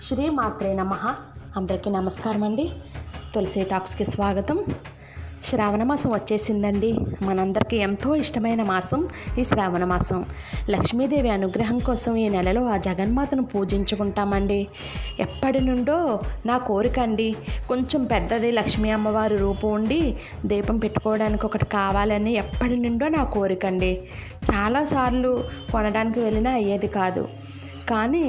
శ్రీ మాత్రే నమః. అందరికీ నమస్కారం అండి. తులసి టాక్స్కి స్వాగతం. శ్రావణ మాసం వచ్చేసిందండి. మనందరికీ ఎంతో ఇష్టమైన మాసం ఈ శ్రావణ మాసం. లక్ష్మీదేవి అనుగ్రహం కోసం ఈ నెలలో ఆ జగన్మాతను పూజించుకుంటామండి. ఎప్పటి నుండో నా కోరిక అండి, కొంచెం పెద్దది లక్ష్మీ అమ్మవారి రూపం ఉండి దీపం పెట్టుకోవడానికి ఒకటి కావాలని ఎప్పటి నుండో నా కోరిక అండి. చాలాసార్లు కొనడానికి వెళ్ళినా అయ్యేది కాదు. కానీ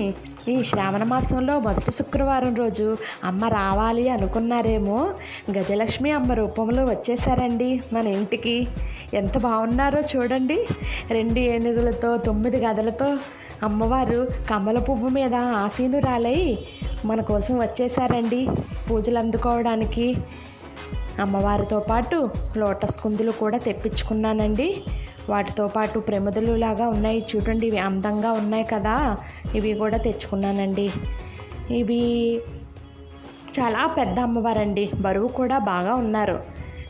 ఈ శ్రావణ మాసంలో మొదటి శుక్రవారం రోజు అమ్మ రావాలి అనుకున్నారేమో, గజలక్ష్మి అమ్మ రూపంలో వచ్చేసారండి మన ఇంటికి. ఎంత బాగున్నారో చూడండి. 2 ఏనుగులతో 9 గదలతో అమ్మవారు కమల పువ్వు మీద ఆసీనురాలై మన కోసం వచ్చేసారండి పూజలు అందుకోవడానికి. అమ్మవారితో పాటు లోటస్ కుందులు కూడా తెప్పించుకున్నానండి. వాటితో పాటు ప్రమిదలు లాగా ఉన్నాయి చూడండి, ఇవి అందంగా ఉన్నాయి కదా, ఇవి కూడా తెచ్చుకున్నానండి. ఇవి చాలా పెద్ద అమ్మవారండి, బరువు కూడా బాగా ఉన్నారు.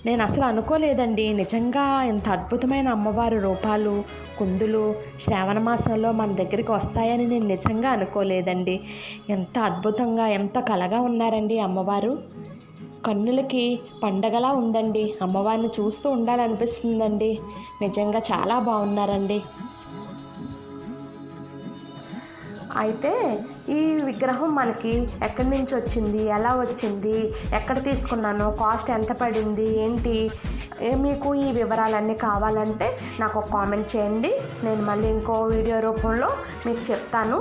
నేను అసలు అనుకోలేదండి, నిజంగా ఇంత అద్భుతమైన అమ్మవారి రూపాలు కుందులు శ్రావణ మాసంలో మన దగ్గరికి వస్తాయని నేను నిజంగా అనుకోలేదండి. ఎంత అద్భుతంగా ఎంత కళగా ఉన్నారండి అమ్మవారు. కన్నులకి పండగలా ఉందండి. అమ్మవారిని చూస్తూ ఉండాలనిపిస్తుందండి. నిజంగా చాలా బాగున్నారండి. అయితే ఈ విగ్రహం మనకి ఎక్కడి నుంచి వచ్చింది, ఎలా వచ్చింది, ఎక్కడ తీసుకున్నాను, కాస్ట్ ఎంత పడింది, ఏంటి, మీకు ఈ వివరాలన్నీ కావాలంటే నాకు ఒక కామెంట్ చేయండి. నేను మళ్ళీ ఇంకో వీడియో రూపంలో మీకు చెప్తాను.